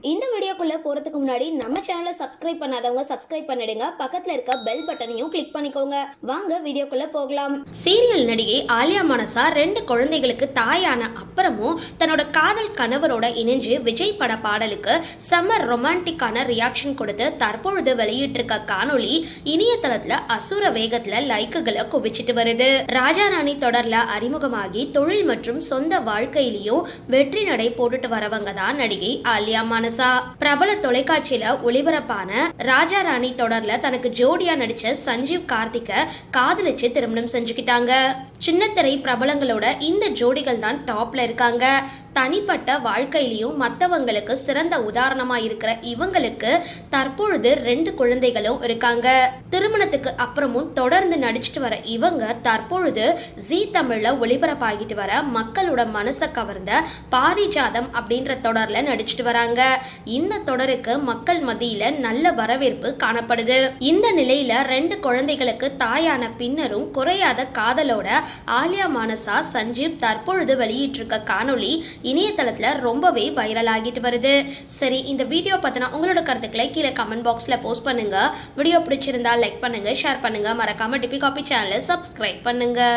இந்த வீடியோக்குள்ள போறதுக்கு முன்னாடி நம்ம சேனலை சப்ஸ்கிரைப் பண்ணாதவங்க சப்ஸ்கிரைப் பண்ணிடுங்க. பக்கத்துல இருக்க பெல் பட்டனையும் கிளிக் பண்ணிக்கோங்க. வாங்க வீடியோக்குள்ள போகலாம். சீரியல் நடிகை ஆலியா மனசா 2 குழந்தைகளுக்கு தாயான அப்புறமும் தன்னோட காதல் கணவரோட இணைஞ்சு விஜய் பட பாடலுக்கு செம்ம ரொமான்டிக்கான ரியாக்ஷன் கொடுத்து தற்பொழுது வெளியிட்டிருக்க காணொளி இணையதளத்துல அசுர வேகத்துல லைக்குகளை குவிச்சிட்டு வருது. ராஜாராணி தொடர்ல அறிமுகமாகி தொழில் மற்றும் சொந்த வாழ்க்கையிலையும் வெற்றி நடை போட்டுட்டு வரவங்க தான் நடிகை ஆலியா மனசா. பிரபல தொலைக்காட்சியில ஒளிபரப்பான ராஜாராணி தொடர்ல தனக்கு ஜோடியா நடிச்ச சஞ்சீவ் கார்த்திகை காதலிச்சு திருமணம் செஞ்சுக்கிட்டாங்க. சின்னத்திரை பிரபலங்களோட இந்த ஜோடிகள் தான் டாப்ல இருக்காங்க. தனிப்பட்ட வாழ்க்கையிலையும் மற்றவங்களுக்கு சிறந்த உதாரணமா இருக்கிற இவங்களுக்கு தற்பொழுது 2 குழந்தைகளும் இருக்காங்க. திருமணத்துக்கு அப்புறமும் தொடர்ந்து நடிச்சிட்டு வர இவங்க தற்பொழுது ஜீ தமிழ்ல ஒளிபரப்பாகிட்டு வர மக்களோட மனசை கவர்ந்த பாரிஜாதம் அப்படின்ற தொடர்ல நடிச்சிட்டு வராங்க. இந்த தொடருக்கு மக்கள் மத்தியில நல்ல வரவேற்பு காணப்படுது. இந்த நிலையில 2 குழந்தைகளுக்கு தாயான பின்னரும் குறையாத காதலோட ஆலியா மனசா சஞ்சீவ் தற்பொழுது வெளியிட்டிருக்க காணொளி இணையதளத்துல ரொம்பவே வைரல் ஆகிட்டு வருது. சரி, இந்த வீடியோ பத்தின உங்களோட கருத்துக்களை கீழே கமெண்ட் பாக்ஸ்ல போஸ்ட் பண்ணுங்க. வீடியோ பிடிச்சிருந்தா லைக் பண்ணுங்க, ஷேர் பண்ணுங்க, மறக்காம டிபி காபி சேனலை சப்ஸ்கிரைப் பண்ணுங்க.